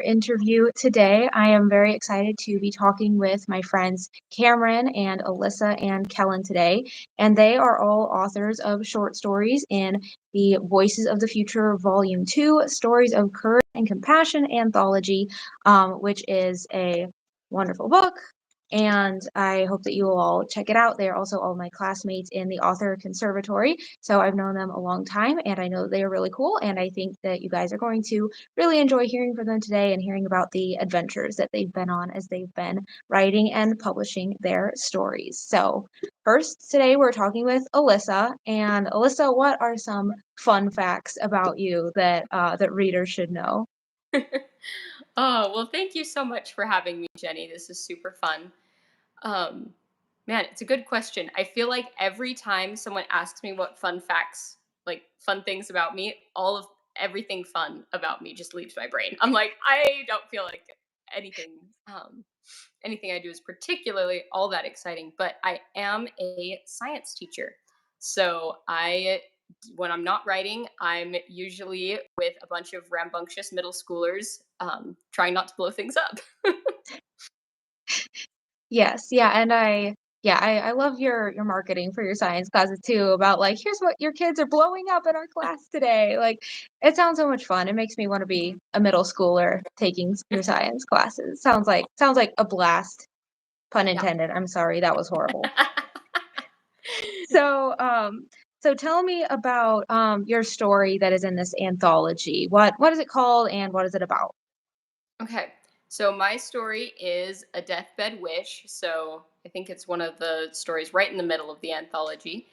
interview today. I am very excited to be talking with my friends Cameron and Alyssa and Kellyn today, and they are all authors of short stories in the Voices of the Future Volume 2, Stories of Courage and Compassion anthology, which is a wonderful book. And I hope that you will all check it out. They are also all my classmates in the author conservatory. So I've known them a long time and I know they are really cool. And I think that you guys are going to really enjoy hearing from them today and hearing about the adventures that they've been on as they've been writing and publishing their stories. So first, today we're talking with Alyssa. And Alyssa, what are some fun facts about you that that readers should know? Oh, well, thank you so much for having me, Jenny. This is super fun. Um, Man, it's a good question. I feel like every time someone asks me what fun facts, like fun things about me, all of everything fun about me just leaves my brain. I'm like, I don't feel like anything anything I do is particularly all that exciting, but I am a science teacher. So I when I'm not writing, I'm usually with a bunch of rambunctious middle schoolers, trying not to blow things up. Yes, yeah, and I love your marketing for your science classes too about like here's what your kids are blowing up in our class today. Like it sounds so much fun. It makes me want to be a middle schooler taking your science classes. Sounds like a blast. Pun Yeah. intended. I'm sorry, that was horrible. So, so tell me about your story that is in this anthology. What is it called and what is it about? Okay. So my story is a deathbed wish. So I think it's one of the stories right in the middle of the anthology.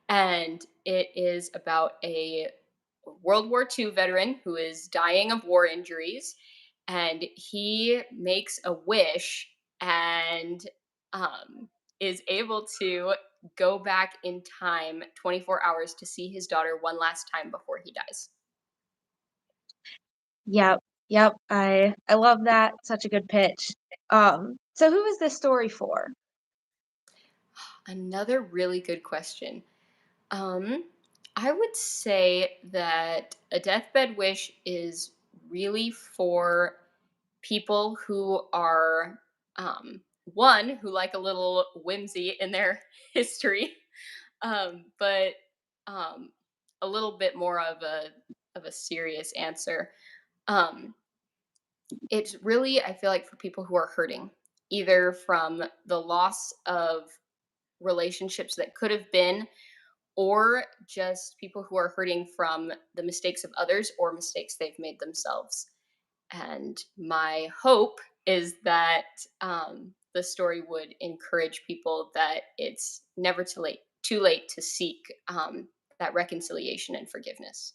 And it is about a World War II veteran who is dying of war injuries. And he makes a wish and um, is able to go back in time 24 hours to see his daughter one last time before he dies. Yep, yep. I love that. Such a good pitch. So who is this story for? Another really good question. Um, I would say that a deathbed wish is really for people who are one who like a little whimsy in their history, but um, a little bit more of a serious answer. Um, it's really, I feel like, for people who are hurting, either from the loss of relationships that could have been, or just people who are hurting from the mistakes of others or mistakes they've made themselves. And my hope is that the story would encourage people that it's never too late to seek that reconciliation and forgiveness.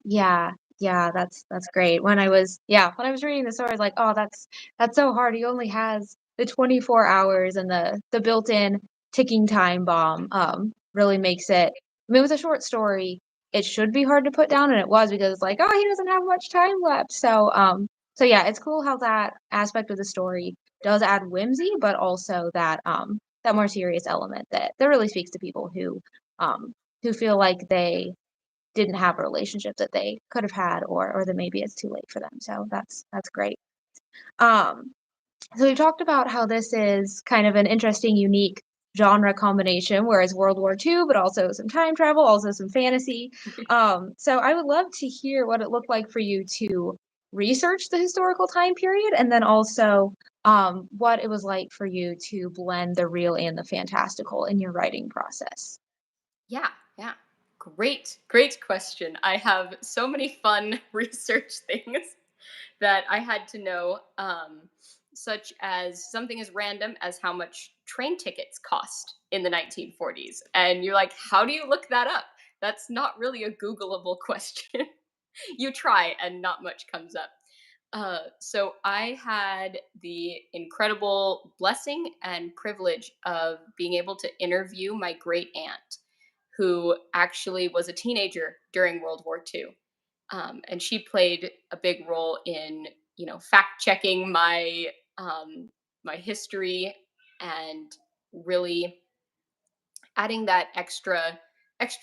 Yeah, yeah, that's great. When I was reading the story, I was like, oh, that's so hard. He only has the 24 hours and the built-in ticking time bomb really makes it. I mean, it was a short story. It should be hard to put down, and it was because it's like, oh, he doesn't have much time left. So yeah, it's cool how that aspect of the story does add whimsy, but also that more serious element that really speaks to people who feel like they didn't have a relationship that they could have had or that maybe it's too late for them. So that's great. Um, so we talked about how this is kind of an interesting, unique genre combination, whereas World War II, but also some time travel, also some fantasy. So I would love to hear what it looked like for you to research the historical time period, and then also what it was like for you to blend the real and the fantastical in your writing process. Yeah, yeah. Great question. I have so many fun research things that I had to know, such as something as random as how much train tickets cost in the 1940s. And you're like, how do you look that up? That's not really a Googleable question. You try, and not much comes up. So I had the incredible blessing and privilege of being able to interview my great aunt, who actually was a teenager during World War II, and she played a big role in fact checking my history and really adding that extra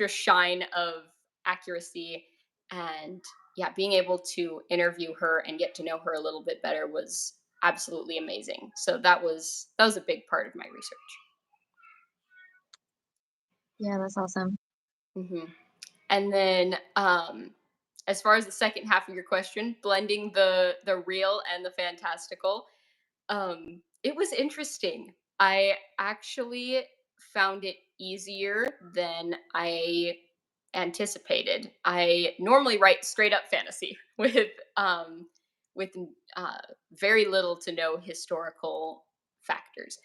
shine of accuracy and yeah, being able to interview her and get to know her a little bit better was absolutely amazing. So that was a big part of my research. Yeah, that's awesome. Hmm. And then, as far as the second half of your question, blending the real and the fantastical, it was interesting. I actually found it easier than I anticipated. I normally write straight up fantasy with uh, very little to no historical factors.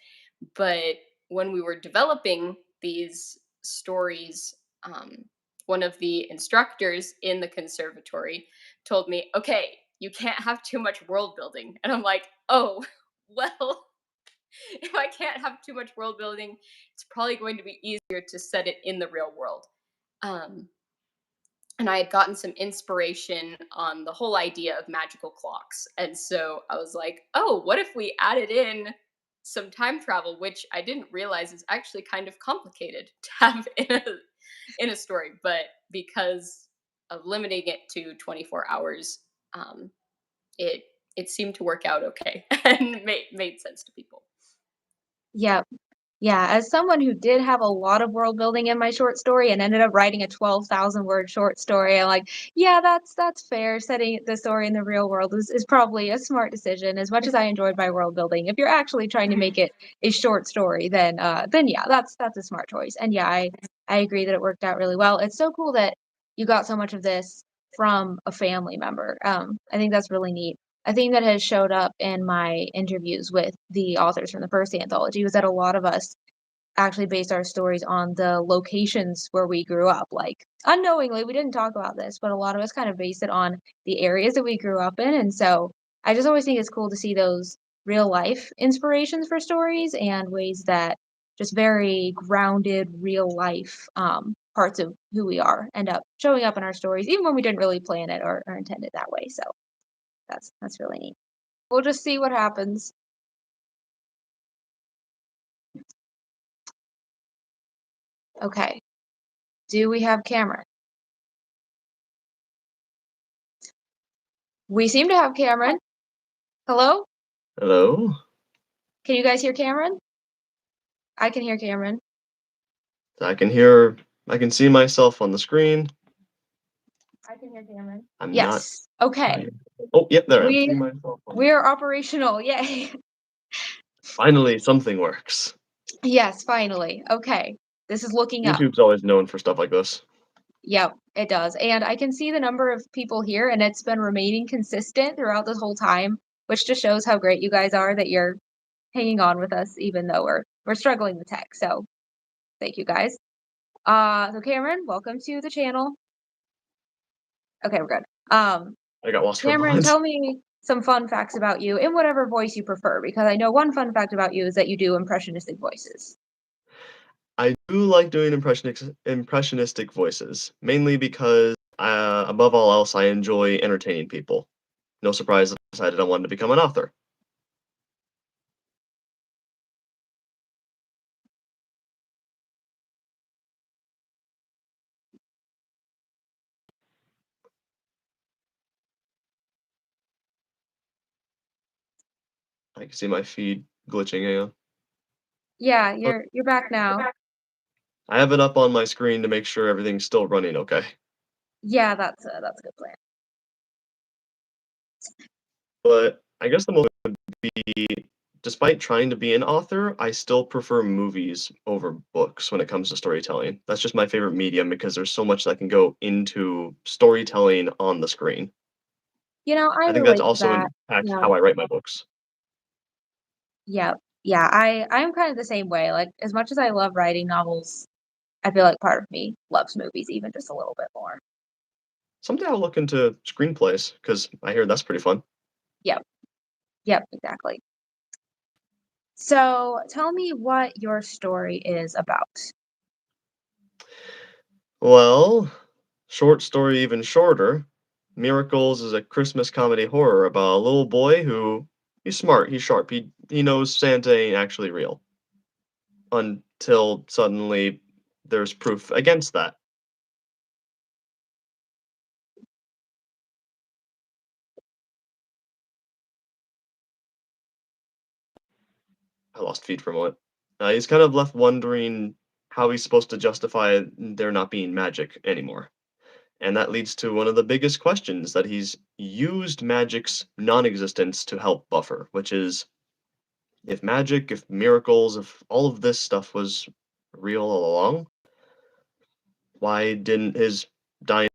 But when we were developing these stories, um, one of the instructors in the conservatory told me, "Okay, you can't have too much world building." And I'm like, "Oh, well, if I can't have too much world building, it's probably going to be easier to set it in the real world." Um, and I had gotten some inspiration on the whole idea of magical clocks. And so I was like, oh, what if we added in some time travel, which I didn't realize is actually kind of complicated to have in a story. But because of limiting it to 24 hours, um, it it seemed to work out okay and made sense to people. Yeah. Yeah, as someone who did have a lot of world building in my short story and ended up writing a 12,000 word short story, I'm like, yeah, that's fair. Setting the story in the real world is probably a smart decision. As much as I enjoyed my world building, if you're actually trying to make it a short story, then yeah, that's a smart choice. And yeah, I agree that it worked out really well. It's so cool that you got so much of this from a family member. I think that's really neat. A thing that has showed up in my interviews with the authors from the first anthology was that a lot of us actually based our stories on the locations where we grew up. Like, unknowingly, we didn't talk about this, but a lot of us kind of based it on the areas that we grew up in. And so I just always think it's cool to see those real life inspirations for stories and ways that just very grounded, real life parts of who we are end up showing up in our stories, even when we didn't really plan it or intend it that way. So that's really neat. We'll just see what happens. Okay. Do we have Cameron? We seem to have Cameron. Hello? Hello? Can you guys hear Cameron? I can hear Cameron. I can hear I can see myself on the screen. I can hear Cameron. I'm not Yes. Okay. I Oh, yep, there I am. See We myself on we are operational. Yay. Finally, something works. Yes, finally. Okay. This is looking up. YouTube's always known for stuff like this. Yep, it does. And I can see the number of people here and it's been remaining consistent throughout this whole time, which just shows how great you guys are that you're hanging on with us even though we're struggling with tech. So, thank you guys. So Cameron, welcome to the channel. Okay, we're good. I got lost for a Cameron, moment. tell me some fun facts about you in whatever voice you prefer, because I know one fun fact about you is that you do impressionistic voices. I do like doing impressionistic voices, mainly because, above all else, I enjoy entertaining people. No surprise that I decided I wanted to become an author. I can see my feed glitching, hang on. Yeah, Oh, you're back now. I have it up on my screen to make sure everything's still running okay. Yeah, that's a good plan. But I guess the most be despite trying to be an author, I still prefer movies over books when it comes to storytelling. That's just my favorite medium because there's so much that can go into storytelling on the screen. I I think that's relate to also that. impacts Yeah. how I write my books. Yeah. Yeah, I'm kind of the same way. Like as much as I love writing novels, I feel like part of me loves movies even just a little bit more. Someday I'll look into screenplays because I hear that's pretty fun. Yep. Yep, exactly. So, tell me what your story is about. Well, short story even shorter. Miracles is a Christmas comedy horror about a little boy who he's smart, he's sharp, he knows Santa ain't actually real. Until suddenly there's proof against that. I lost feed for a moment. He's kind of left wondering how he's supposed to justify there not being magic anymore. And that leads to one of the biggest questions that he's used magic's non-existence to help buffer, which is if magic, if miracles, if all of this stuff was real all along, why didn't his dying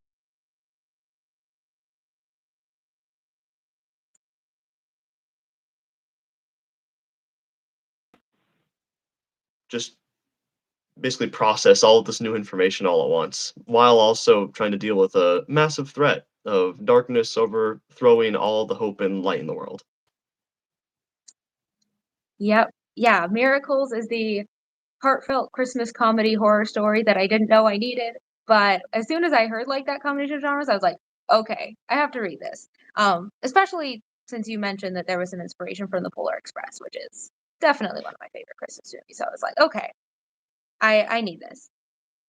just basically process all of this new information all at once, while also trying to deal with a massive threat of darkness overthrowing all the hope and light in the world? Yep. Yeah, Miracles is the heartfelt Christmas comedy horror story that I didn't know I needed, but as soon as I heard, like, that combination of genres, I was like, "Okay, I have to read this." Especially since you mentioned that there was some inspiration from The Polar Express, which is definitely one of my favorite Christmas movies, so I was like, "Okay, I need this."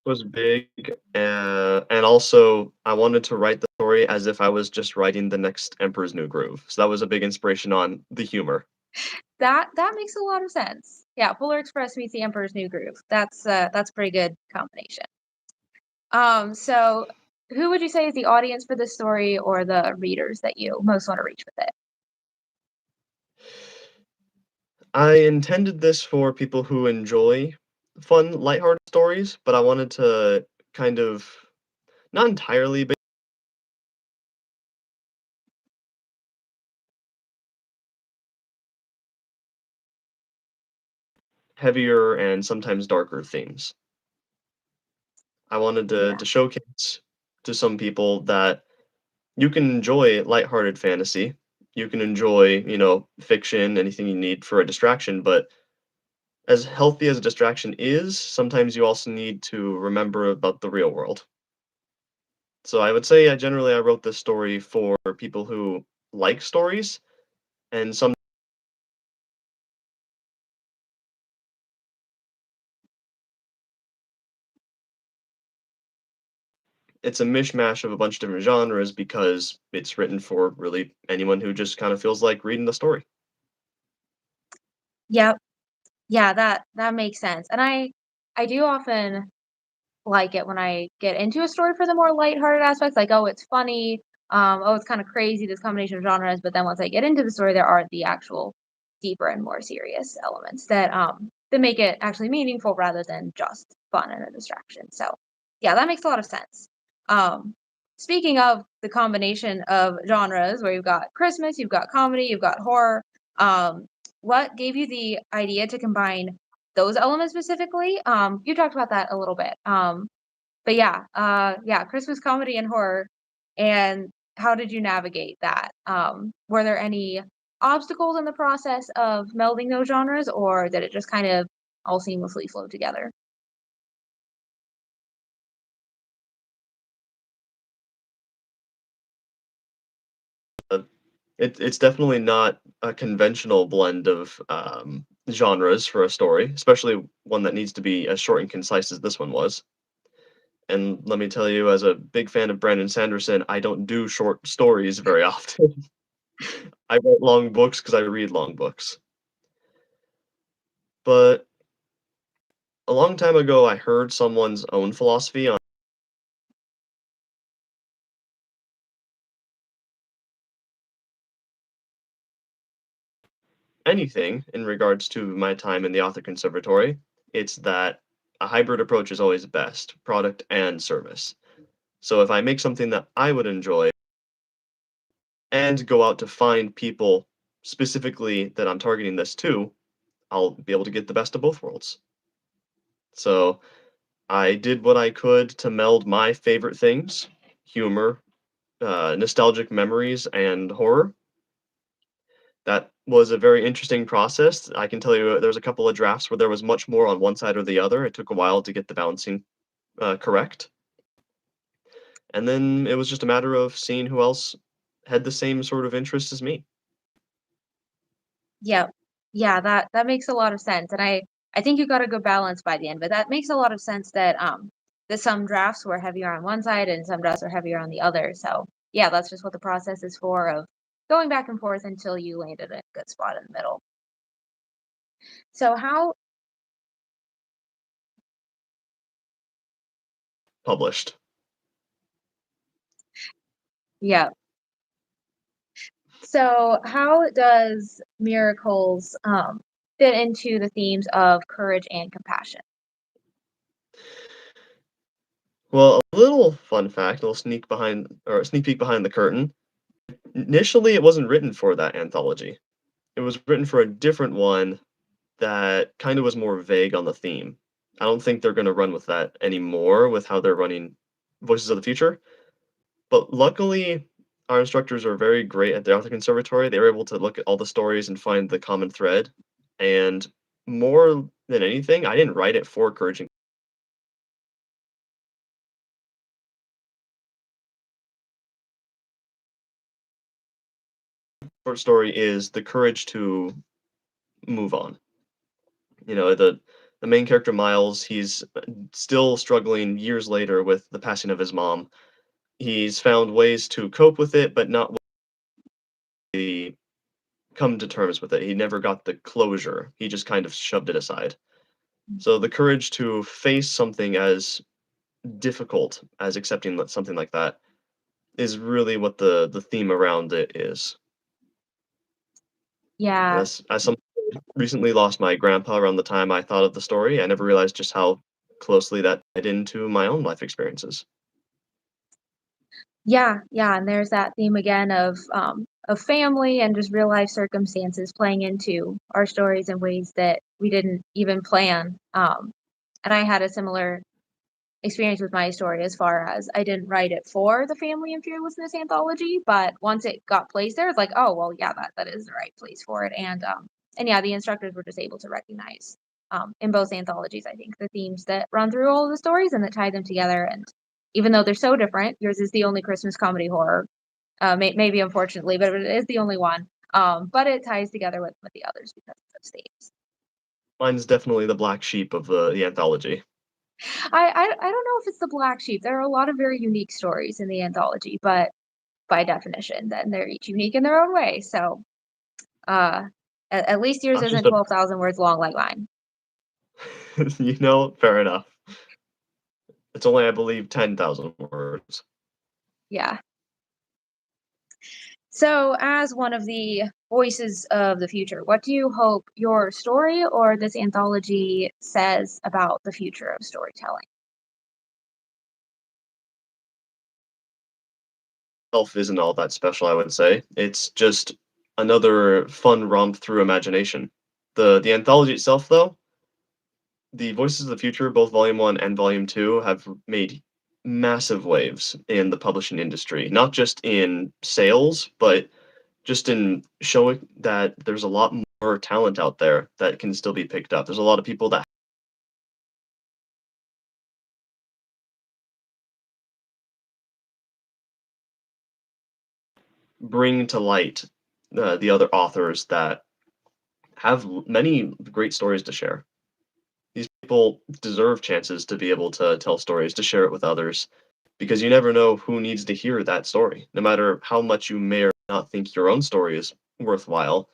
Was big, and also I wanted to write the story as if I was just writing the next Emperor's New Groove, so that was a big inspiration on the humor. That makes a lot of sense. Yeah, Polar Express meets The Emperor's New Groove. That's a pretty good combination. So who would you say is the audience for this story or the readers that you most want to reach with it? I intended this for people who enjoy fun, lighthearted stories, but I wanted to kind of not entirely, but heavier and sometimes darker themes. I wanted Yeah. to showcase to some people that you can enjoy lighthearted fantasy. You can enjoy, fiction, anything you need for a distraction, but as healthy as a distraction is, sometimes you also need to remember about the real world. So I would say I wrote this story for people who like stories, and some it's a mishmash of a bunch of different genres because it's written for really anyone who just kind of feels like reading the story. Yep. Yeah, that makes sense. And I do often like it when I get into a story for the more lighthearted aspects, like, oh, it's funny, oh, it's kind of crazy, this combination of genres, but then once I get into the story, there are the actual deeper and more serious elements that make it actually meaningful rather than just fun and a distraction. So yeah, that makes a lot of sense. Um, Speaking of the combination of genres where you've got Christmas, you've got comedy, you've got horror, what gave you the idea to combine those elements specifically? You talked about that a little bit. But yeah, yeah, Christmas comedy and horror. And how did you navigate that? Were there any obstacles in the process of melding those genres, or did it just kind of all seamlessly flow together? Uh, it's definitely not a conventional blend of genres for a story, especially one that needs to be as short and concise as this one was. And let me tell you, as a big fan of Brandon Sanderson, I don't do short stories very often. I write long books because I read long books. But a long time ago, I heard someone's own philosophy on anything in regards to my time in the author conservatory. It's that a hybrid approach is always best, product and service. So if I make something that I would enjoy and go out to find people specifically that I'm targeting this to, I'll be able to get the best of both worlds. So I did what I could to meld my favorite things, humor, nostalgic memories, and horror. That was a very interesting process. I can tell you there's a couple of drafts where there was much more on one side or the other. It took a while to get the balancing correct. And then it was just a matter of seeing who else had the same sort of interests as me. Yeah, yeah, that makes a lot of sense, and I think you got a good balance by the end. But that makes a lot of sense that some drafts were heavier on one side and some drafts were heavier on the other. So yeah, that's just what the process is for of going back and forth until you landed a good spot in the middle. So how Published. yeah. So how does miracles fit into the themes of courage and compassion? Well, a little fun fact, a little sneak peek behind the curtain. Initially, it wasn't written for that anthology. It was written for a different one that kind of was more vague on the theme. I don't think they're going to run with that anymore with how they're running Voices of the Future. But luckily, our instructors are very great at the author conservatory. They were able to look at all the stories and find the common thread. And more than anything, I didn't write it for courage and short story is the courage to move on. The main character Miles, he's still struggling years later with the passing of his mom. He's found ways to cope with it, but not really come to terms with it. He never got the closure. He just kind of shoved it aside. So the courage to face something as difficult as accepting something like that is really what the theme around it is. And Yeah. as someone who recently lost my grandpa around the time I thought of the story, I never realized just how closely that tied into my own life experiences. Yeah, yeah, and there's that theme again of family and just real life circumstances playing into our stories in ways that we didn't even plan. And I had a similar experience with my story as far as I didn't write it for the family and fearlessness anthology, but once it got placed there, it's like, oh well, yeah, that is the right place for it. And yeah, the instructors were just able to recognize in both anthologies, I think, the themes that run through all of the stories and that tie them together. And even though they're so different, yours is the only Christmas comedy horror, maybe unfortunately, but it is the only one. But it ties together with the others because of those themes. Mine's definitely the black sheep of the anthology. I don't know if it's the black sheep. There are a lot of very unique stories in the anthology, but by definition, then they're each unique in their own way. So, uh, at least yours Not just isn't a 12,000 words long like mine. fair enough. It's only, I believe, 10,000 words. Yeah. So, as one of the voices of the future, what do you hope your story or this anthology says about the future of storytelling? Itself isn't all that special, I would say. It's just another fun romp through imagination. The anthology itself, though, the Voices of the Future, both Volume 1 and Volume 2, have made massive waves in the publishing industry, not just in sales, but just in showing that there's a lot more talent out there that can still be picked up. There's a lot of people that bring to light the other authors that have many great stories to share. These people deserve chances to be able to tell stories, to share it with others, because you never know who needs to hear that story. No matter how much you may or not think your own story is worthwhile,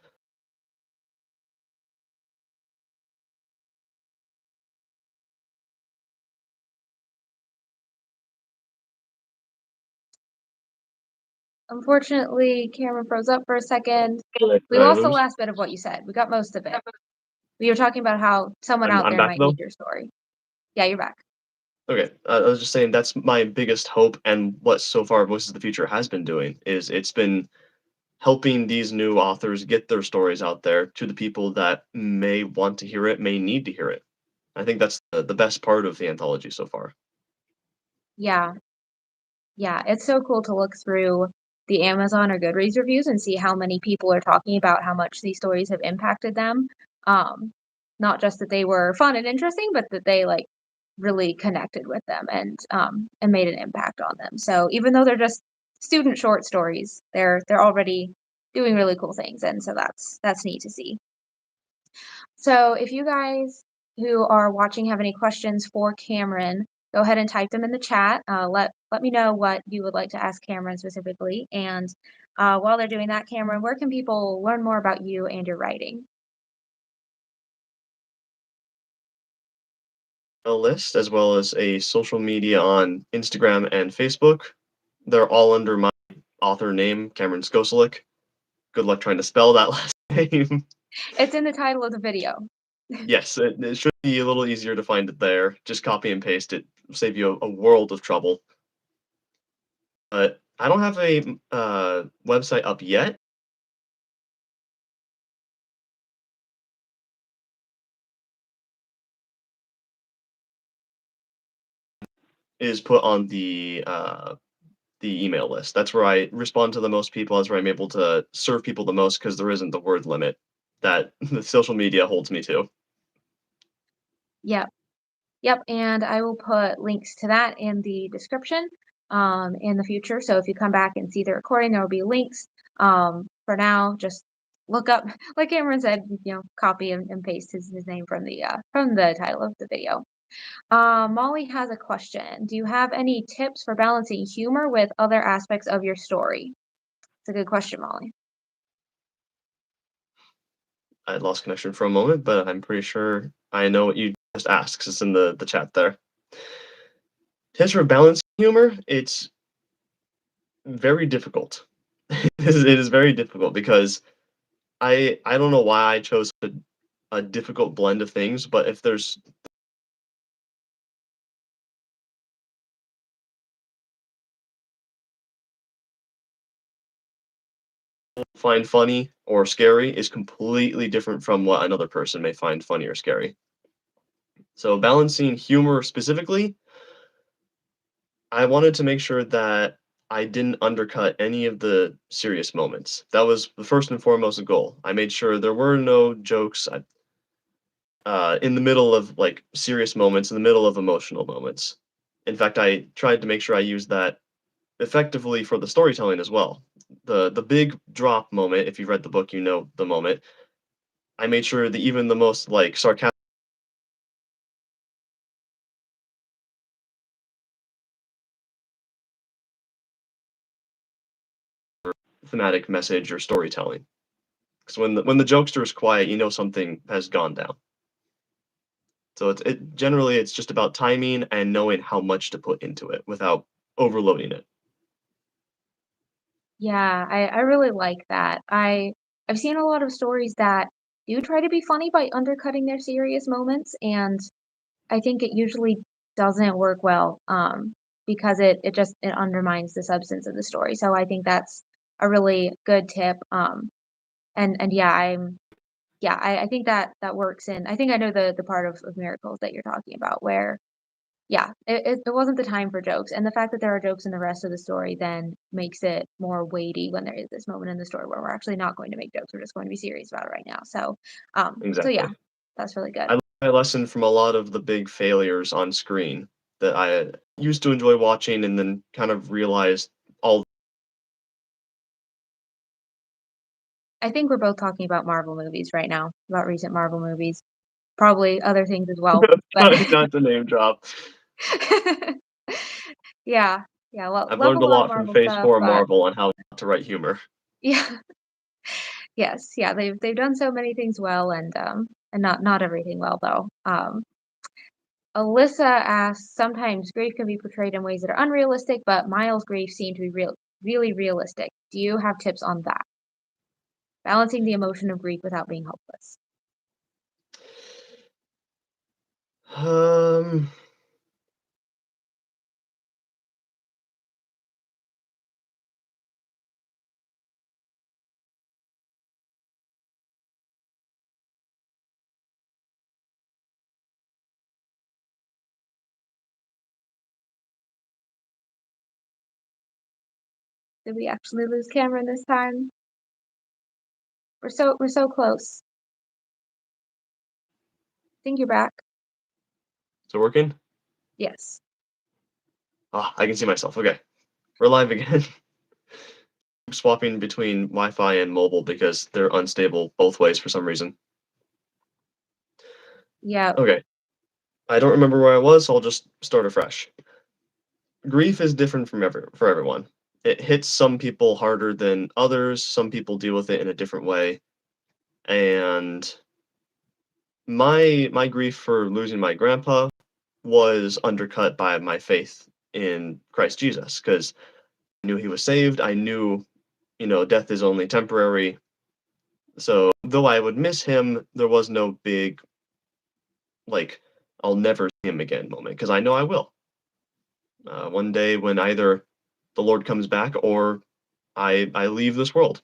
Unfortunately, Cameron froze up for a second. We did I lost the lose? last bit of what you said. We got most of it. We were talking about how someone out I'm there back might though. need your story. Yeah, you're back. Okay, I was just saying that's my biggest hope, and what so far Voices of the Future has been doing is it's been helping these new authors get their stories out there to the people that may want to hear it, may need to hear it. I think that's the best part of the anthology so far. Yeah, yeah, it's so cool to look through the Amazon or Goodreads reviews and see how many people are talking about how much these stories have impacted them. Um, Not just that they were fun and interesting, but that they like really connected with them and made an impact on them. So even though they're just student short stories, they're already doing really cool things, and so that's neat to see. So if you guys who are watching have any questions for Cameron, go ahead and type them in the chat. Let me know what you would like to ask Cameron specifically. And while they're doing that, Cameron, where can people learn more about you and your writing? a list as well as a social media on Instagram and Facebook. They're all under my author name, Cameron Skocilic. Good luck trying to spell that last name. It's in the title of the video. Yes, it should be a little easier to find it there. Just copy and paste it, save you a world of trouble. But I don't have a website up yet. Is put on the email list. That's where I respond to the most people. That's where I'm able to serve people the most because there isn't the word limit that the social media holds me to. Yep. Yep, and I will put links to that in the description in the future. So if you come back and see the recording, there will be links. For now, just look up, like Cameron said, copy and paste his name from the title of the video. Molly has a question. Do you have any tips for balancing humor with other aspects of your story? It's a good question, Molly. I lost connection for a moment, but I'm pretty sure I know what you just asked 'cause it's in the chat there. Tips for balancing humor, it's very difficult. It is very difficult because I don't know why I chose a difficult blend of things, but if there's find funny or scary is completely different from what another person may find funny or scary. So balancing humor specifically, I wanted to make sure that I didn't undercut any of the serious moments. That was the first and foremost goal. I made sure there were no jokes in the middle of like serious moments, in the middle of emotional moments. In fact, I tried to make sure I used that effectively for the storytelling as well. The big drop moment, if you've read the book, you know the moment. I made sure that even the most like sarcastic thematic message or storytelling. Because when the jokester is quiet, you know something has gone down. So it generally it's just about timing and knowing how much to put into it without overloading it. Yeah, I really like that. I've seen a lot of stories that do try to be funny by undercutting their serious moments, and I think it usually doesn't work well, because it undermines the substance of the story. So I think that's a really good tip. And yeah, I think that works in. I think I know the part of miracles that you're talking about where yeah, it wasn't the time for jokes, and the fact that there are jokes in the rest of the story then makes it more weighty when there is this moment in the story where we're actually not going to make jokes, we're just going to be serious about it right now. So yeah, Exactly. that's really good. I learned my lesson from a lot of the big failures on screen that I used to enjoy watching and then kind of realized all I think we're both talking about Marvel movies right now, about recent Marvel movies, probably other things as well, but trying not to name drop. yeah, yeah, I've love a learned a lot of lot from Marvel Phase stuff, 4 but Marvel on how to write humor. yeah, yes, yeah, they've done so many things well and not everything well though. Alyssa asks, sometimes grief can be portrayed in ways that are unrealistic, but Miles' grief seemed to be really realistic. Do you have tips on that? Balancing the emotion of grief without being hopeless. Um, Did we actually lose Cameron this time? We're so close. I think you're back. is it working? Yes. Ah, I can see myself. Okay, we're live again. Swapping between Wi-Fi and mobile because they're unstable both ways for some reason. Yeah. Okay, I don't remember where I was, so I'll just start afresh. Grief is different for everyone. It hits some people harder than others. Some people deal with it in a different way. And my grief for losing my grandpa was undercut by my faith in Christ Jesus because I knew he was saved. I knew, death is only temporary. So though I would miss him, there was no big, like, I'll never see him again moment because I know I will. One day when either the Lord comes back or I leave this world.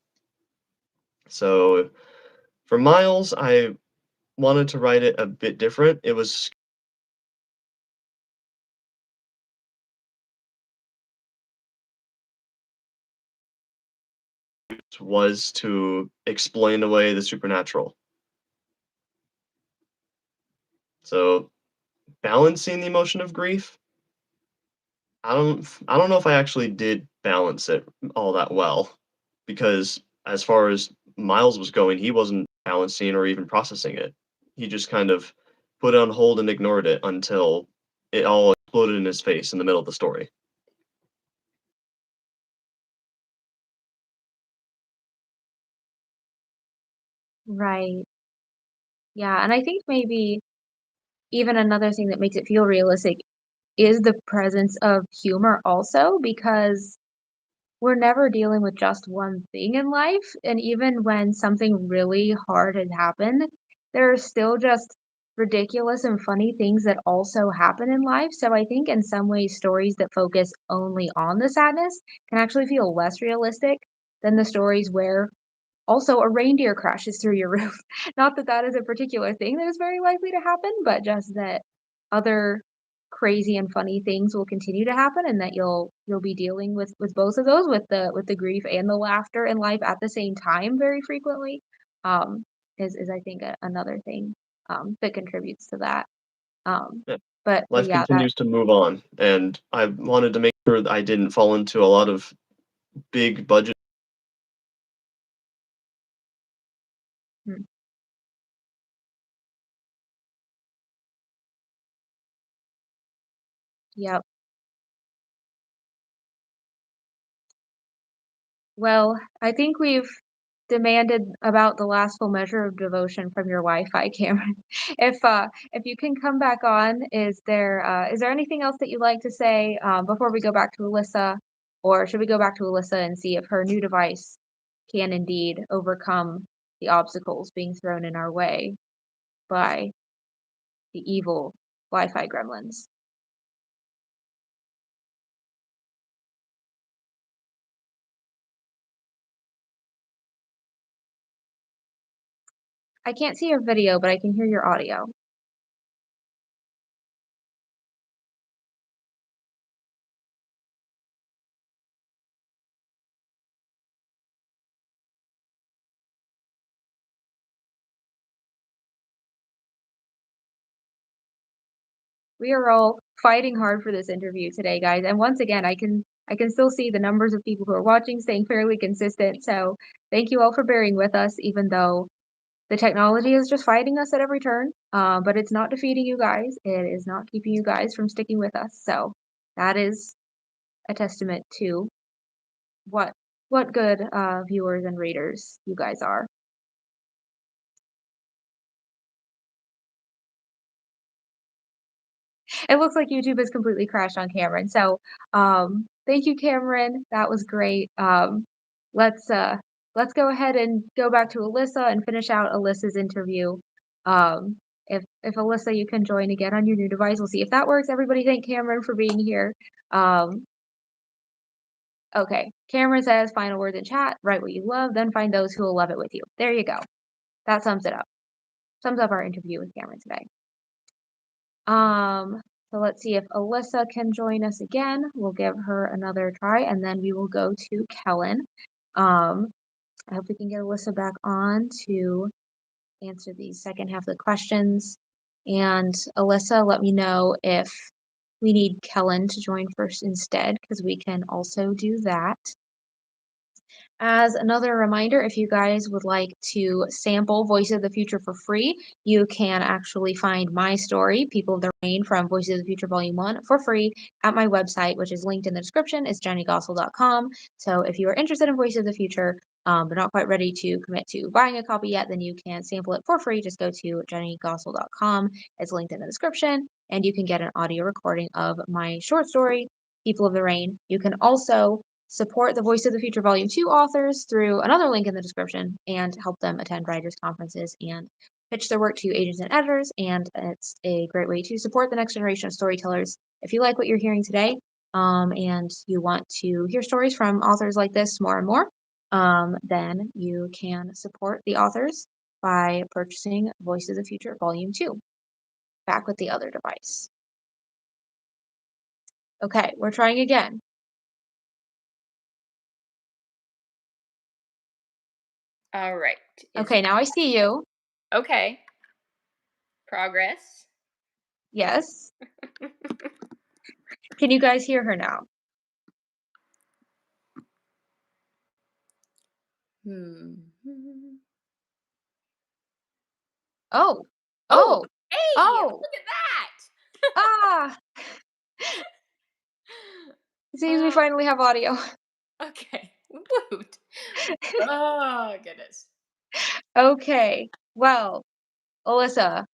So for Miles, I wanted to write it a bit different. It was to explain away the supernatural. So balancing the emotion of grief, I don't know if I actually did balance it all that well because as far as Miles was going, he wasn't balancing or even processing it. He just kind of put it on hold and ignored it until it all exploded in his face in the middle of the story. Right. Yeah, and I think maybe even another thing that makes it feel realistic is the presence of humor also, because we're never dealing with just one thing in life, and even when something really hard has happened, there are still just ridiculous and funny things that also happen in life. So I think in some ways, stories that focus only on the sadness can actually feel less realistic than the stories where also a reindeer crashes through your roof. Not that that is a particular thing that is very likely to happen, but just that other crazy and funny things will continue to happen and that you'll be dealing with both of those, with the grief and the laughter in life at the same time very frequently, um, is I think another thing, that contributes to that. Um, Yeah. but Life yeah, that continues to move on, and I wanted to make sure that I didn't fall into a lot of big budget. mm, yep. Well, I think we've demanded about the last full measure of devotion from your Wi-Fi, Cameron. If you can come back on, is there anything else that you'd like to say before we go back to Alyssa, or should we go back to Alyssa and see if her new device can indeed overcome the obstacles being thrown in our way by the evil Wi-Fi gremlins? I can't see your video, but I can hear your audio. We are all fighting hard for this interview today, guys. And once again, I can still see the numbers of people who are watching staying fairly consistent. So thank you all for bearing with us, even though the technology is just fighting us at every turn. But it's not defeating you guys. It is not keeping you guys from sticking with us. So that is a testament to what what good viewers and readers you guys are. It looks like YouTube has completely crashed on Cameron. So, thank you, Cameron. That was great. Let's uh, let's go ahead and go back to Alyssa and finish out Alyssa's interview. If Alyssa, you can join again on your new device. We'll see if that works. Everybody, thank Cameron for being here. Um, okay, Cameron says final words in chat. Write what you love, then find those who will love it with you. There you go. That sums it up. Sums up our interview with Cameron today. So let's see if Alyssa can join us again. We'll give her another try and then we will go to Kellyn. Um, I hope we can get Alyssa back on to answer the second half of the questions. And Alyssa, let me know if we need Kellyn to join first instead, because we can also do that. As another reminder, if you guys would like to sample Voice of the Future for free, you can actually find my story, People of the Rain from Voices of the Future Volume 1, for free at my website, which is linked in the description. It's jennygossel.com. So if you are interested in Voice of the Future, but not quite ready to commit to buying a copy yet, then you can sample it for free. Just go to jennygossel.com. It's linked in the description. and you can get an audio recording of my short story, People of the Rain. You can also support the Voice of the Future Volume 2 authors through another link in the description and help them attend writers' conferences and pitch their work to agents and editors. And it's a great way to support the next generation of storytellers. If you like what you're hearing today, and you want to hear stories from authors like this more and more, then you can support the authors by purchasing Voice of the Future Volume 2. Back with the other device. Okay, we're trying again. All right. Okay, now I see you. Okay. Progress. Yes. Can you guys hear her now? Oh. Oh. Hey, Oh. look at that. Ah. It seems we finally have audio. Okay. Woot. Oh, goodness. Okay. Well, Alyssa,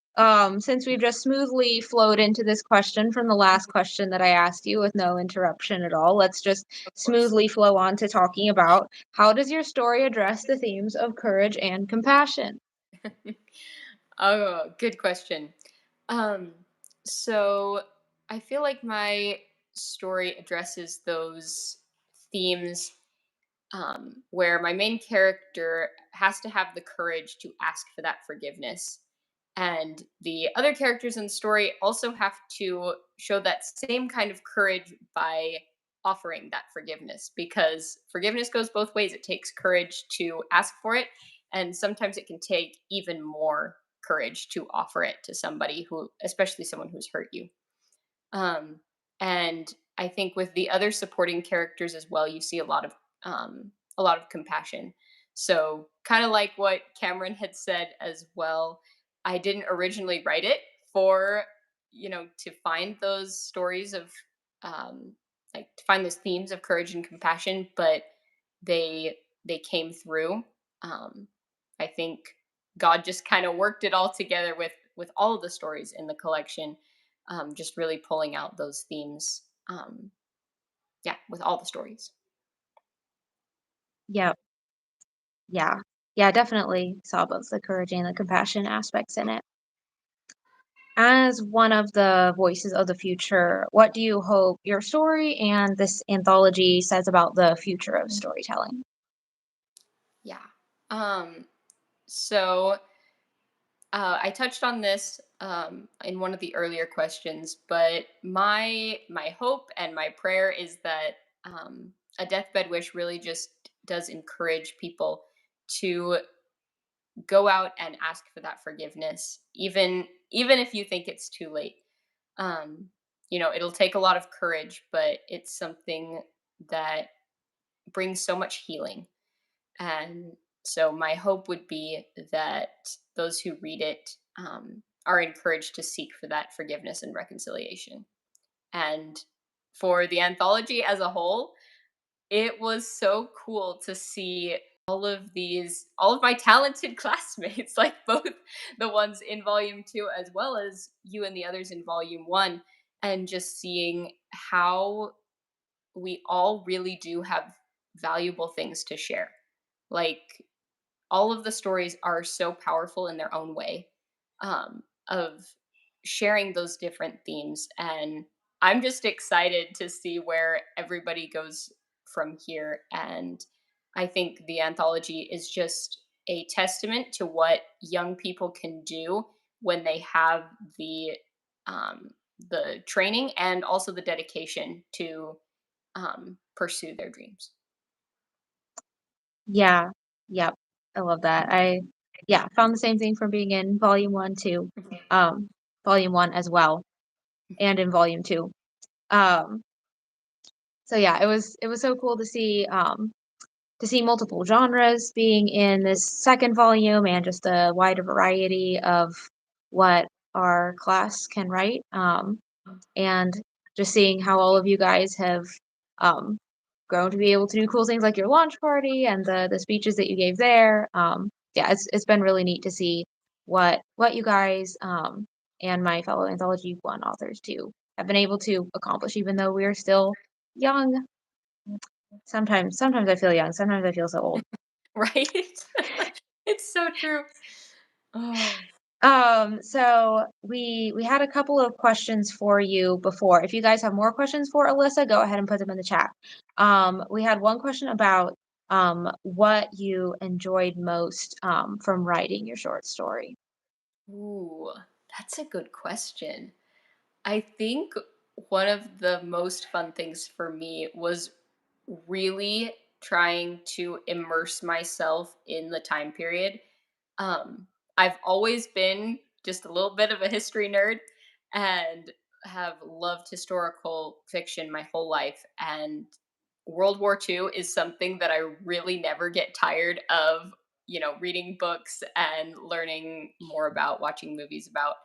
since we've just smoothly flowed into this question from the last question that I asked you with no interruption at all, let's just smoothly flow on to talking about how does your story address the themes of courage and compassion? Oh, good question. Um, so I feel like my story addresses those themes where my main character has to have the courage to ask for that forgiveness. And the other characters in the story also have to show that same kind of courage by offering that forgiveness, because forgiveness goes both ways. It takes courage to ask for it, and sometimes it can take even more courage to offer it to somebody who, especially someone who's hurt you. Um, and I think with the other supporting characters as well, you see a lot of compassion. So kind of like what Cameron had said as well, I didn't originally write it for, to find those stories of um, like to find those themes of courage and compassion, but they came through. Um, I think God just kind of worked it all together with all of the stories in the collection, just really pulling out those themes. Yeah, with all the stories. Yep. Yeah. Yeah, definitely saw both the courage and the compassion aspects in it. As one of the voices of the future, what do you hope your story and this anthology says about the future of storytelling? Yeah. Um, so I touched on this in one of the earlier questions, but my hope and my prayer is that a deathbed wish really just does encourage people to go out and ask for that forgiveness, even if you think it's too late. Um, it'll take a lot of courage, but it's something that brings so much healing. And so my hope would be that those who read it are encouraged to seek for that forgiveness and reconciliation. And for the anthology as a whole, it was so cool to see all of my talented classmates, like both the ones in volume 2 as well as you and the others in volume 1, and just seeing how we all really do have valuable things to share. Like, all of the stories are so powerful in their own way, of sharing those different themes. And I'm just excited to see where everybody goes from here. And I think the anthology is just a testament to what young people can do when they have um, the training and also the dedication to pursue their dreams. Yeah. Yep. I love that. Yeah, found the same thing from being in volume 1 too. Um, volume 1 as well, and in volume 2. Um, so yeah, it was so cool to see multiple genres being in this second volume and just a wider variety of what our class can write. And just seeing how all of you guys have um, grown to be able to do cool things like your launch party and the speeches that you gave there. Yeah, it's been really neat to see what you guys and my fellow Anthology 1 authors too have been able to accomplish, even though we're still young. Sometimes I feel young, sometimes I feel so old. Right? It's so true. Oh. So we had a couple of questions for you before. If you guys have more questions for Alyssa, go ahead and put them in the chat. We had one question about what you enjoyed most from writing your short story. Ooh, that's a good question. I think one of the most fun things for me was really trying to immerse myself in the time period. I've always been just a little bit of a history nerd and have loved historical fiction my whole life. And World War II is something that I really never get tired of, reading books and learning more about, watching movies about.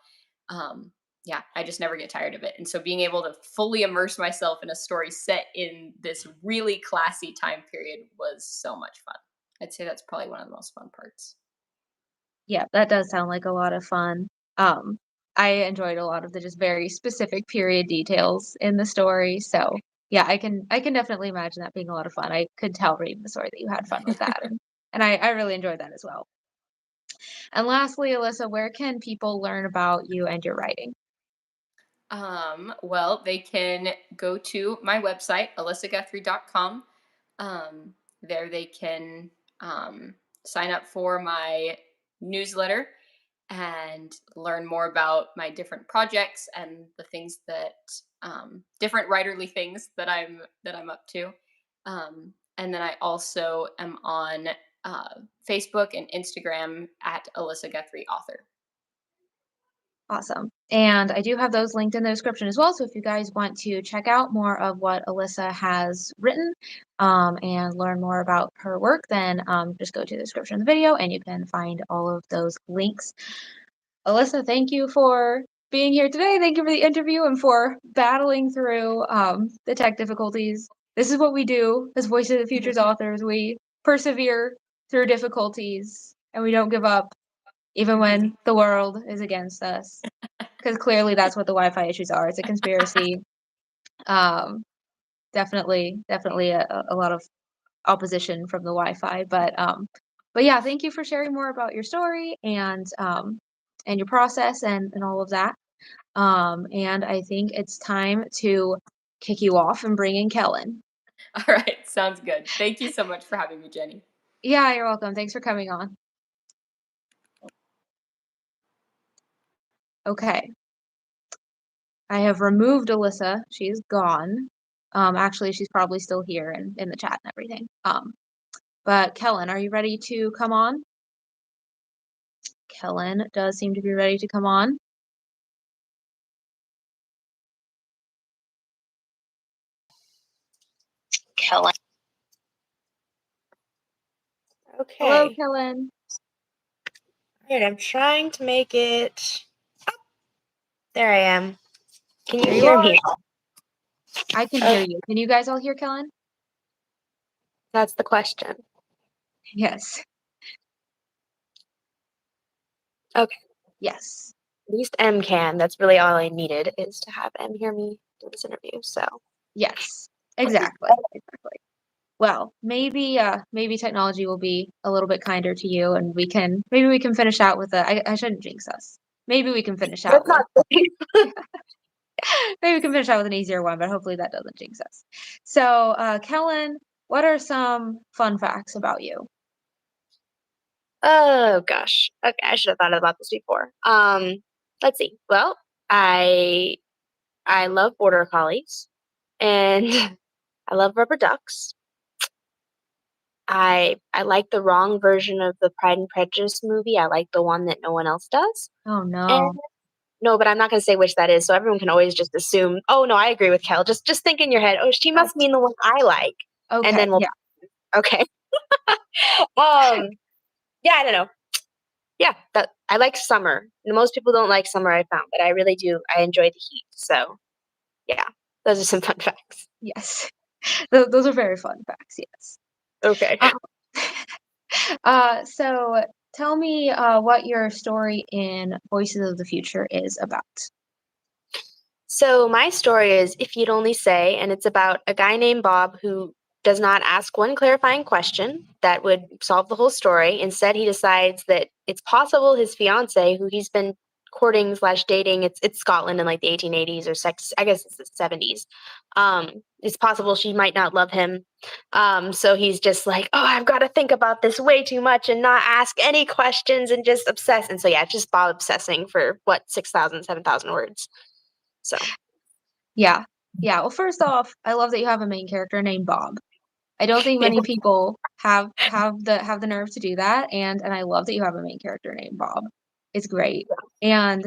Um, yeah, I just never get tired of it. And so being able to fully immerse myself in a story set in this really classy time period was so much fun. I'd say that's probably one of the most fun parts. Yeah, that does sound like a lot of fun. Um, I enjoyed a lot of the just very specific period details in the story. So yeah, I can definitely imagine that being a lot of fun. I could tell reading the story that you had fun with that, and I really enjoyed that as well. And lastly, Alyssa, where can people learn about you and your writing? Well, they can go to my website, alyssaguthrie.com. There they can sign up for my newsletter and learn more about my different projects and the things that different writerly things that I'm up to. And then I also am on Facebook and Instagram at Alyssa Guthrie Author. Awesome. And I do have those linked in the description as well. So if you guys want to check out more of what Alyssa has written and learn more about her work, then just go to the description of the video and you can find all of those links. Alyssa, thank you for being here today. Thank you for the interview and for battling through the tech difficulties. This is what we do as Voice of the Future's authors. We persevere through difficulties and we don't give up even when the world is against us. Because clearly that's what the Wi-Fi issues are. It's a conspiracy. Definitely a lot of opposition from the Wi-Fi. But yeah, thank you for sharing more about your story and your process and all of that. And I think it's time to kick you off and bring in Kellyn. All right, sounds good. Thank you so much for having me, Jenny. Yeah, you're welcome. Thanks for coming on. Okay. I have removed Alyssa. She's gone. Actually, she's probably still here and in the chat and everything. But Kellyn, are you ready to come on? Kellyn does seem to be ready to come on. Kellyn. Okay. Hello, Kellyn. All right, I'm trying to make it. Oh, there I am. Can you There you hear are. me? I can hear you. Can you guys all hear Kellyn? That's the question. Yes. Okay. Yes. At least M can. That's really all I needed is to have M hear me do this interview. So. Yes. Exactly. Exactly. Well, maybe technology will be a little bit kinder to you, and maybe we can finish out with I shouldn't jinx us. Maybe we can finish out with maybe we can finish out with an easier one, but hopefully that doesn't jinx us. So, Kellyn, what are some fun facts about you? Oh gosh. Okay, I should have thought about this before. Let's see. Well, I love border collies, and I love rubber ducks. I like the wrong version of the Pride and Prejudice movie. I like the one that no one else does. Oh no. And no, but I'm not going to say which that is, so everyone can always just assume. Oh no, I agree with Kel. Just think in your head. Oh, she must mean the one I like. Okay. And then we'll. Yeah. Okay. Yeah, I don't know. Yeah, that I like summer. Most people don't like summer, I found, but I really do. I enjoy the heat. So, yeah, those are some fun facts. Yes. Those are very fun facts. Yes. Okay. So tell me what your story in Voices of the Future is about. So my story is If You'd Only Say, and it's about a guy named Bob who does not ask one clarifying question that would solve the whole story. Instead, he decides that it's possible his fiance, who he's been courting / dating, it's Scotland in like the 1880s or I guess it's the 70s. It's possible she might not love him. So he's just like, oh, I've got to think about this way too much and not ask any questions and just obsess. And so yeah, it's just Bob obsessing for 6,000, 7,000 words. So Yeah. Well, first off, I love that you have a main character named Bob. I don't think many people have the nerve to do that, and I love that you have a main character named Bob. It's great. And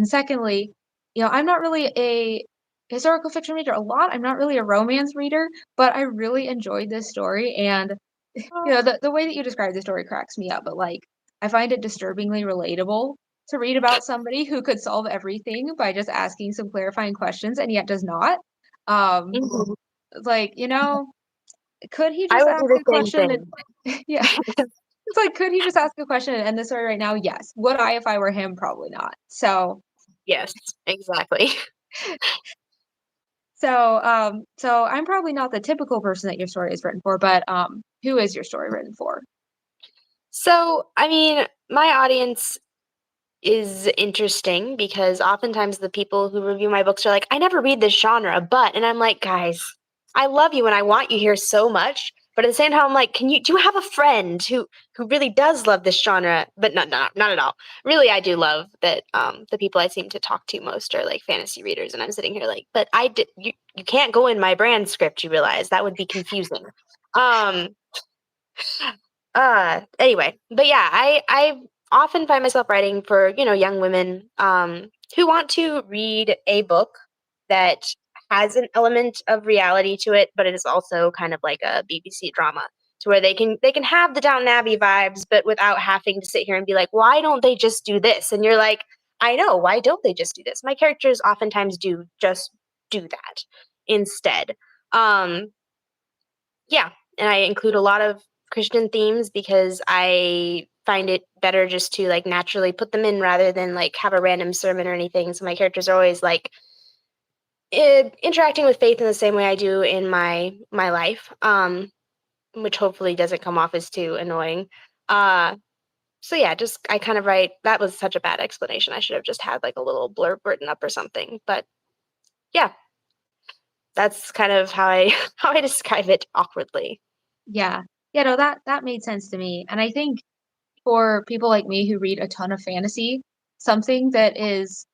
secondly, I'm not really a historical fiction reader a lot. I'm not really a romance reader, but I really enjoyed this story, and the way that you describe the story cracks me up, but like I find it disturbingly relatable to read about somebody who could solve everything by just asking some clarifying questions and yet does not. Mhm. Like, could he I just would ask do the a same question thing. and yeah. It's like, could he just ask a question and end the story right now? Yes. Would I if I were him? Probably not. So Yes, exactly. so I'm probably not the typical person that your story is written for, but who is your story written for? So, I mean, my audience is interesting because oftentimes the people who review my books are like, I never read this genre, but, and I'm like, guys, I love you and I want you here so much. But at the same time, I'm like, do you have a friend who really does love this genre? But not at all. Really, I do love that the people I seem to talk to most are like fantasy readers. And I'm sitting here like, but you can't go in my brand script, you realize that would be confusing. Um, anyway, but yeah, I often find myself writing for, young women who want to read a book that has an element of reality to it, but it is also kind of like a BBC drama to where they can have the Downton Abbey vibes, but without having to sit here and be like, why don't they just do this? And you're like, I know, why don't they just do this? My characters oftentimes do just do that instead. Um, yeah, and I include a lot of Christian themes because I find it better just to like naturally put them in rather than like have a random sermon or anything. So my characters are always like interacting with faith in the same way I do in my life, which hopefully doesn't come off as too annoying. Uh, so yeah, just I kind of write. That was such a bad explanation. I should have just had like a little blurb written up or something. But yeah, that's kind of how I how I describe it awkwardly. Yeah. No, that made sense to me. And I think for people like me who read a ton of fantasy, something that is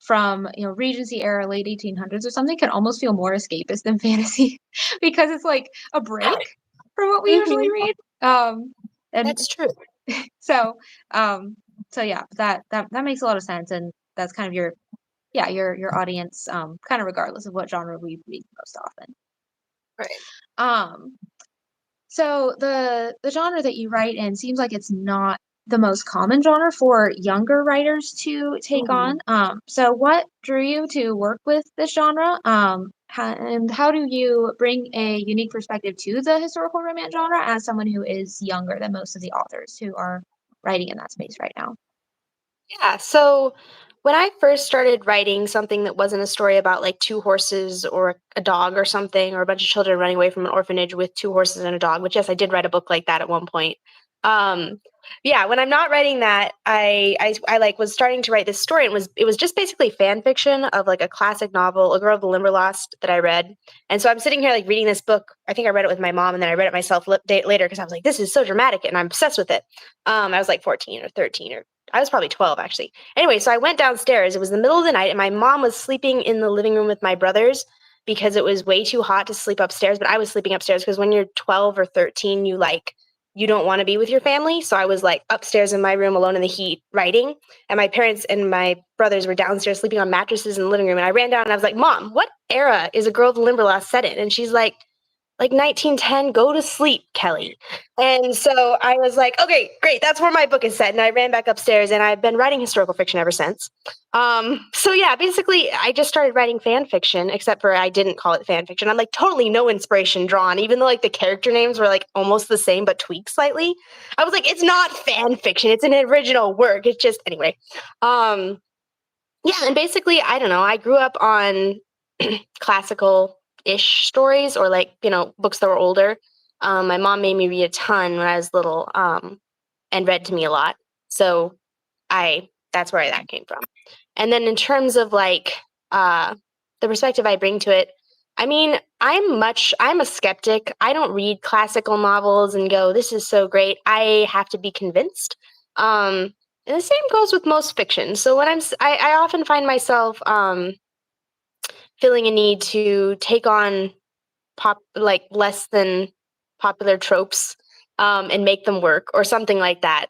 from, Regency era, late 1800s or something can almost feel more escapist than fantasy because it's like a break from what we usually read. And That's true. so yeah, that makes a lot of sense, and that's kind of your audience, kind of regardless of what genre we read most often. Right. So the genre that you write in seems like it's not the most common genre for younger writers to take on. So what drew you to work with this genre? And how do you bring a unique perspective to the historical romance genre as someone who is younger than most of the authors who are writing in that space right now? Yeah. So when I first started writing something that wasn't a story about like two horses or a dog or something, or a bunch of children running away from an orphanage with two horses and a dog, which yes, I did write a book like that at one point. Um, yeah, when I'm not writing that, I like was starting to write this story. And it was just basically fan fiction of like a classic novel, A Girl of the Limberlost, that I read. And so I'm sitting here like reading this book. I think I read it with my mom, and then I read it myself later because I was like, this is so dramatic, and I'm obsessed with it. I was like 14 or 13, or I was probably 12 actually. Anyway, so I went downstairs. It was the middle of the night, and my mom was sleeping in the living room with my brothers because it was way too hot to sleep upstairs. But I was sleeping upstairs because when you're 12 or 13, you don't want to be with your family. So I was like upstairs in my room alone in the heat writing. And my parents and my brothers were downstairs sleeping on mattresses in the living room. And I ran down and I was like, Mom, what era is A Girl of the Limberlost set in? And she's like, like 1910, go to sleep, Kelly. And so I was like, okay, great, that's where my book is set. And I ran back upstairs, and I've been writing historical fiction ever since. So yeah, basically I just started writing fan fiction, except for I didn't call it fan fiction. I'm like totally no inspiration drawn, even though like the character names were like almost the same but tweaked slightly. I was like, it's not fan fiction, it's an original work. It's just anyway. Yeah, and basically, I don't know, I grew up on classical-ish stories, or like, books that were older. My mom made me read a ton when I was little, and read to me a lot. So that's where that came from. And then in terms of like the perspective I bring to it, I mean, I'm a skeptic. I don't read classical novels and go, this is so great. I have to be convinced. And the same goes with most fiction. So when I often find myself feeling a need to take on like less than popular tropes and make them work, or something like that.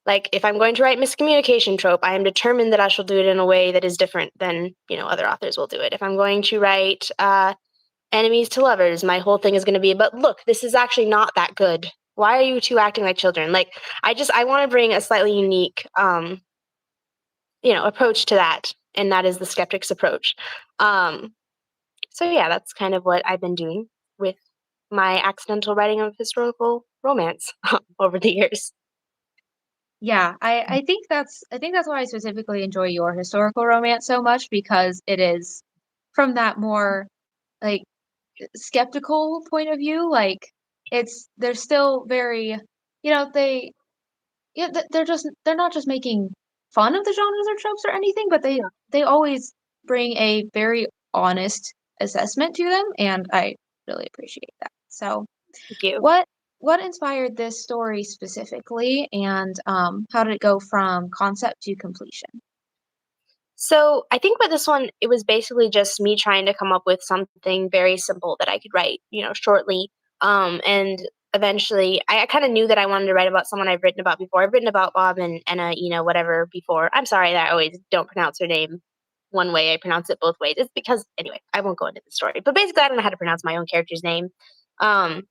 Like if I'm going to write miscommunication trope, I am determined that I shall do it in a way that is different than other authors will do it. If I'm going to write enemies to lovers, my whole thing is going to be, but look, this is actually not that good. Why are you two acting like children? Like I want to bring a slightly unique approach to that, and that is the skeptic's approach. So yeah, that's kind of what I've been doing with my accidental writing of historical romance over the years. Yeah, I think that's why I specifically enjoy your historical romance so much, because it is from that more like skeptical point of view. Like they're still very, they they're not just making fun of the genres or tropes or anything, but they always bring a very honest assessment to them, and I really appreciate that. So Thank you. what inspired this story specifically, and how did it go from concept to completion? So I think with this one, it was basically just me trying to come up with something very simple that I could write, shortly. And eventually, I kind of knew that I wanted to write about someone I've written about before. I've written about Bob and Anna, whatever before. I'm sorry that I always don't pronounce her name one way. I pronounce it both ways. It's because, anyway, I won't go into the story. But basically, I don't know how to pronounce my own character's name. I'm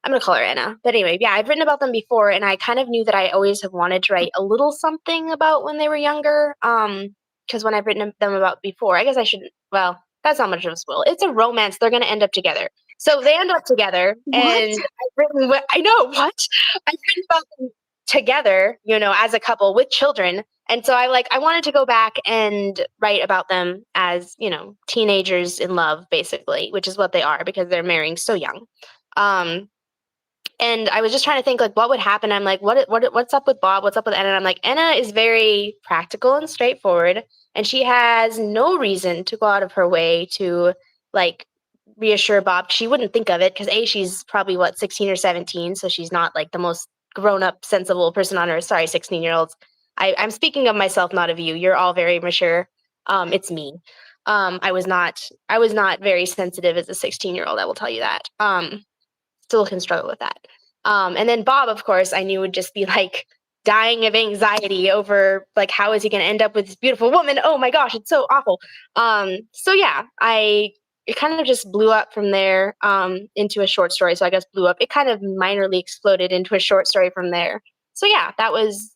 going to call her Anna. But anyway, yeah, I've written about them before, and I kind of knew that I always have wanted to write a little something about when they were younger. Because when I've written them about before, I guess I shouldn't, well, that's not much of a spoil. It's a romance. They're going to end up together. So they end up together. And I know, what? I've written about them together, as a couple with children. And so I wanted to go back and write about them as, teenagers in love, basically, which is what they are, because they're marrying so young. And I was just trying to think, like, what would happen? I'm like, what's up with Bob? What's up with Anna? And I'm like, Anna is very practical and straightforward, and she has no reason to go out of her way to, like, reassure Bob. She wouldn't think of it because, A, she's probably, 16 or 17, so she's not, like, the most grown-up, sensible person on earth. Sorry, 16-year-olds. I'm speaking of myself, not of you. You're all very mature. It's me. I was not very sensitive as a 16-year-old, I will tell you that. Still can struggle with that. And then Bob, of course, I knew would just be like dying of anxiety over like, how is he going to end up with this beautiful woman? Oh my gosh, it's so awful. So yeah, it kind of just blew up from there into a short story. So I guess blew up. It kind of minorly exploded into a short story from there. So yeah, that was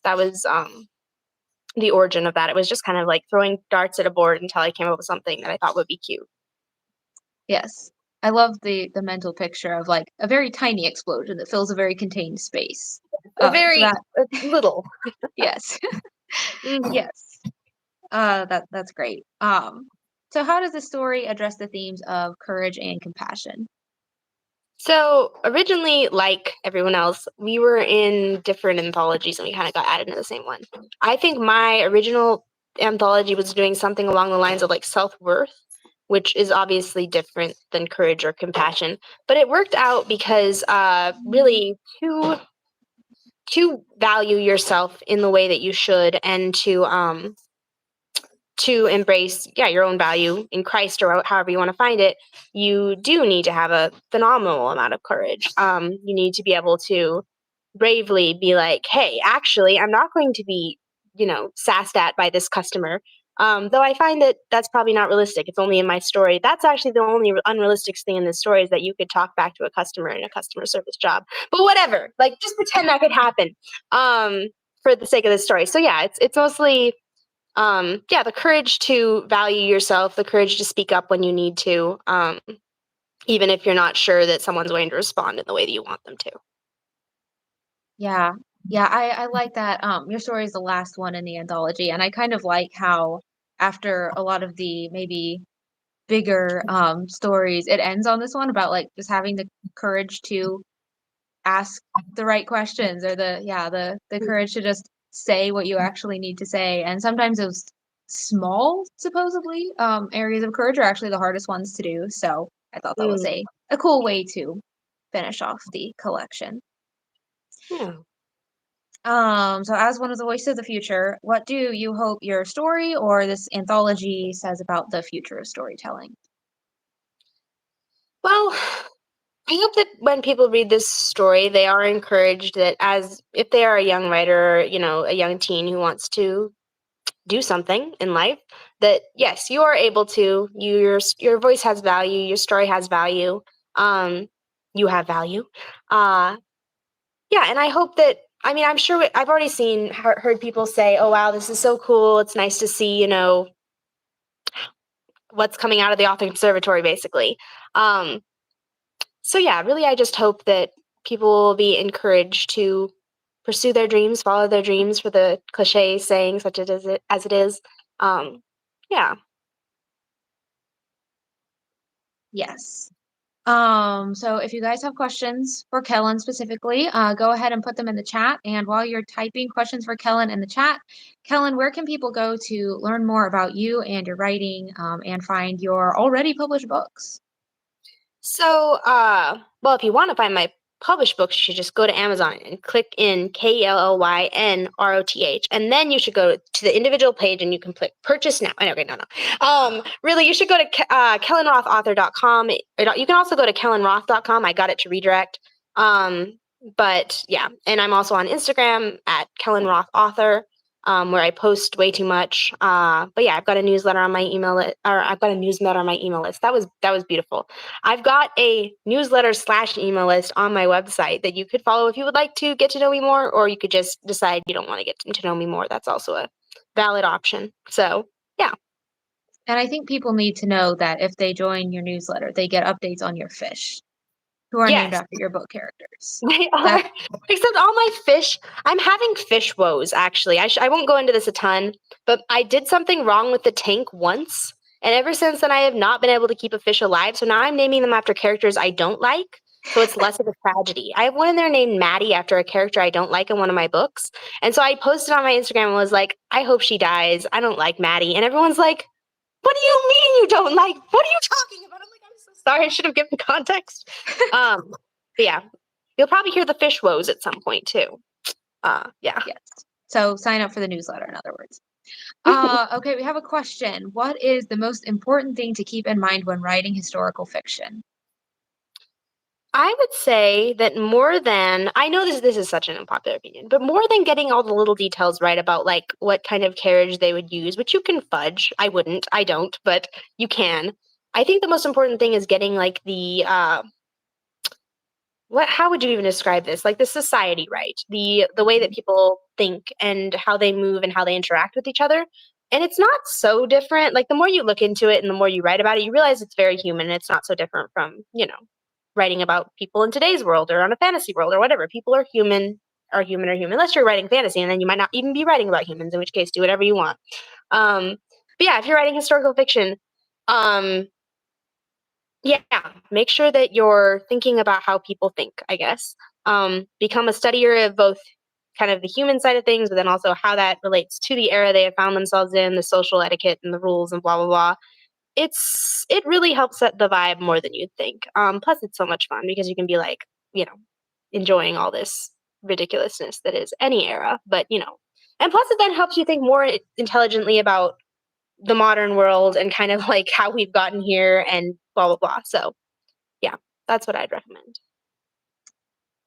the origin of that. It was just kind of like throwing darts at a board until I came up with something that I thought would be cute. Yes. I love the mental picture of like a very tiny explosion that fills a very contained space. Little. Yes. Yes. That's great. So how does the story address the themes of courage and compassion? So originally, like everyone else, we were in different anthologies and we kind of got added into the same one. I think my original anthology was doing something along the lines of like self-worth, which is obviously different than courage or compassion. But it worked out because really to value yourself in the way that you should, and to embrace your own value in Christ, or however you want to find it, you do need to have a phenomenal amount of courage. You need to be able to bravely be like, hey, actually, I'm not going to be, sassed at by this customer. Though I find that that's probably not realistic. It's only in my story. That's actually the only unrealistic thing in this story is that you could talk back to a customer in a customer service job. But whatever, like just pretend that could happen for the sake of the story. So yeah, it's mostly the courage to value yourself, the courage to speak up when you need to, even if you're not sure that someone's going to respond in the way that you want them to. Yeah. Yeah, I like that. Your story is the last one in the anthology, and I kind of like how after a lot of the maybe bigger stories, it ends on this one about like just having the courage to ask the right questions or the courage to just say what you actually need to say. And sometimes those small, supposedly, areas of courage are actually the hardest ones to do. So I thought that was a cool way to finish off the collection. Yeah. So as one of the voices of the future, what do you hope your story or this anthology says about the future of storytelling? Well, I hope that when people read this story, they are encouraged that as if they are a young writer, or, a young teen who wants to do something in life, that yes, you are able to. Your voice has value. Your story has value. You have value. And I hope that. I mean, I'm sure I've already heard people say, "Oh wow, this is so cool. It's nice to see, what's coming out of the author conservatory, basically." So yeah, really, I just hope that people will be encouraged to pursue their dreams, follow their dreams for the cliche saying such as it is. Yeah. Yes. So if you guys have questions for Kellyn specifically, go ahead and put them in the chat. And while you're typing questions for Kellyn in the chat, Kellyn, where can people go to learn more about you and your writing and find your already published books? So, if you want to find my published books, you should just go to Amazon and click in KELLYNROTH, and then you should go to the individual page and you can click purchase now. Okay, no. Really, you should go to KellynRothAuthor.com. You can also go to KellynRoth.com. I got it to redirect. But yeah, and I'm also on Instagram at KellynRothAuthor. Where I post way too much. But yeah, I've got a newsletter on my email list, or I've got a newsletter on my email list. That was beautiful. I've got a newsletter / email list on my website that you could follow if you would like to get to know me more, or you could just decide you don't want to get to know me more. That's also a valid option. So yeah. And I think people need to know that if they join your newsletter, they get updates on your fish, who are named Yes. after your book characters. They are. Except all my fish. I'm having fish woes, actually. I won't go into this a ton, but I did something wrong with the tank once. And ever since then, I have not been able to keep a fish alive. So now I'm naming them after characters I don't like. So it's less of a tragedy. I have one in there named Maddie after a character I don't like in one of my books. And so I posted on my Instagram and was like, I hope she dies. I don't like Maddie. And everyone's like, what do you mean you don't like? What are you talking about? I'm like, I'm so sorry. I should have given context. But yeah, you'll probably hear the fish woes at some point too. Yeah. Yes. So sign up for the newsletter, in other words. Okay, we have a question. What is the most important thing to keep in mind when writing historical fiction? I would say that more than, I know this is such an unpopular opinion, but more than getting all the little details right about like what kind of carriage they would use, which you can fudge. I don't, but you can. I think the most important thing is getting like the how would you even describe this? Like the society, right? The way that people think and how they move and how they interact with each other. And it's not so different. Like the more you look into it and the more you write about it, you realize it's very human and it's not so different from, writing about people in today's world or on a fantasy world or whatever. People are human, unless you're writing fantasy, and then you might not even be writing about humans, in which case do whatever you want. But yeah, if you're writing historical fiction, yeah, make sure that you're thinking about how people think, I guess. Become a studier of both kind of the human side of things, but then also how that relates to the era they have found themselves in, the social etiquette and the rules and blah, blah, blah. It really helps set the vibe more than you'd think. Plus, it's so much fun because you can be like, enjoying all this ridiculousness that is any era, but, and plus it then helps you think more intelligently about the modern world and kind of like how we've gotten here and blah, blah, blah. So yeah, that's what I'd recommend.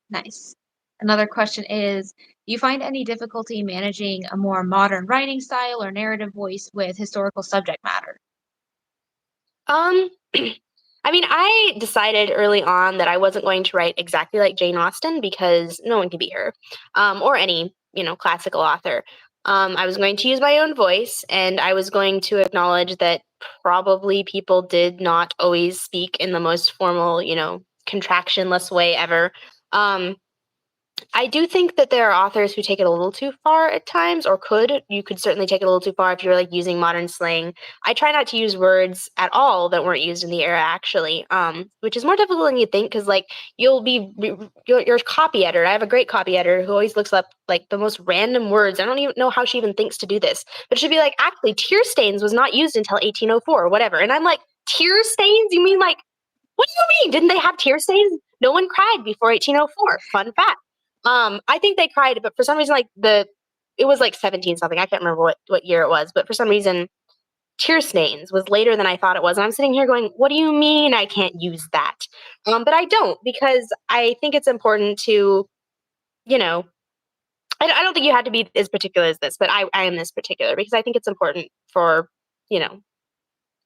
Nice. Another question is, Do you find any difficulty managing a more modern writing style or narrative voice with historical subject matter? Um, I mean, I decided early on that I wasn't going to write exactly like Jane Austen because no one can beat her, or any, classical author. I was going to use my own voice, and I was going to acknowledge that probably people did not always speak in the most formal, contractionless way ever. Um, I do think that there are authors who take it a little too far at times, or you could certainly take it a little too far if you're like using modern slang. I try not to use words at all that weren't used in the era, actually, which is more difficult than you think because like you'll be your copy editor. I have a great copy editor who always looks up like the most random words. I don't even know how she even thinks to do this, but she'd be like, actually, tear stains was not used until 1804 or whatever, and I'm like, tear stains? You mean like? What do you mean? Didn't they have tear stains? No one cried before 1804. Fun fact. I think they cried, but for some reason, like it was like 17 something. I can't remember what year it was, but for some reason, tear stains was later than I thought it was. And I'm sitting here going, what do you mean I can't use that? But I don't because I think it's important to, you know, I don't think you had to be as particular as this, but I am this particular because I think it's important for, you know,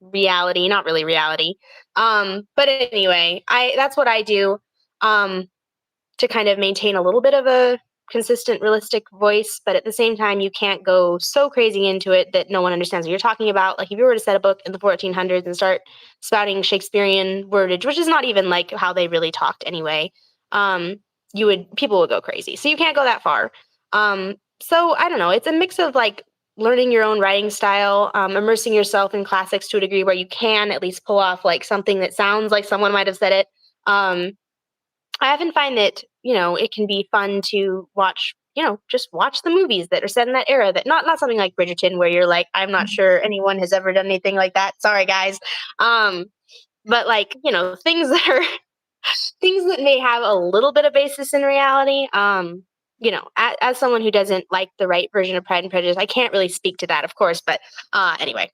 reality, not really reality. But anyway, that's what I do. To kind of maintain a little bit of a consistent, realistic voice, but at the same time, you can't go so crazy into it that no one understands what you're talking about. Like if you were to set a book in the 1400s and start spouting Shakespearean wordage, which is not even like how they really talked anyway, people would go crazy. So you can't go that far. So I don't know. It's a mix of like learning your own writing style, immersing yourself in classics to a degree where you can at least pull off like something that sounds like someone might have said it. I often find that, it can be fun to watch, just watch the movies that are set in that era that not something like Bridgerton where you're like, I'm not sure anyone has ever done anything like that. Sorry, guys. But like, things that are things that may have a little bit of basis in reality. As someone who doesn't like the right version of Pride and Prejudice, I can't really speak to that, of course. But anyway,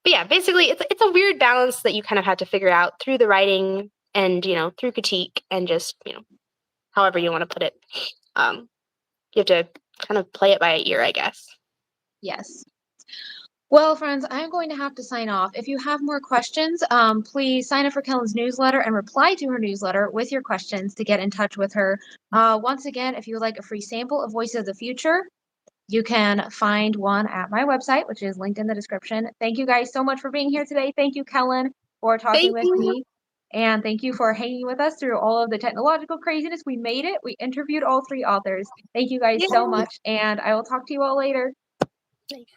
but yeah, basically, it's a weird balance that you kind of have to figure out through the writing and through critique and just however you want to put it. You have to kind of play it by ear, I guess. Yes. Well, friends, I'm going to have to sign off. If you have more questions, please sign up for Kellyn's newsletter and reply to her newsletter with your questions to get in touch with her. Once again, if you would like a free sample of Voices of the Future, you can find one at my website, which is linked in the description. Thank you guys so much for being here today. Thank you, Kellyn, for talking with me. And thank you for hanging with us through all of the technological craziness. We made it. We interviewed all 3 authors. Thank you guys so much. And I will talk to you all later. Thanks.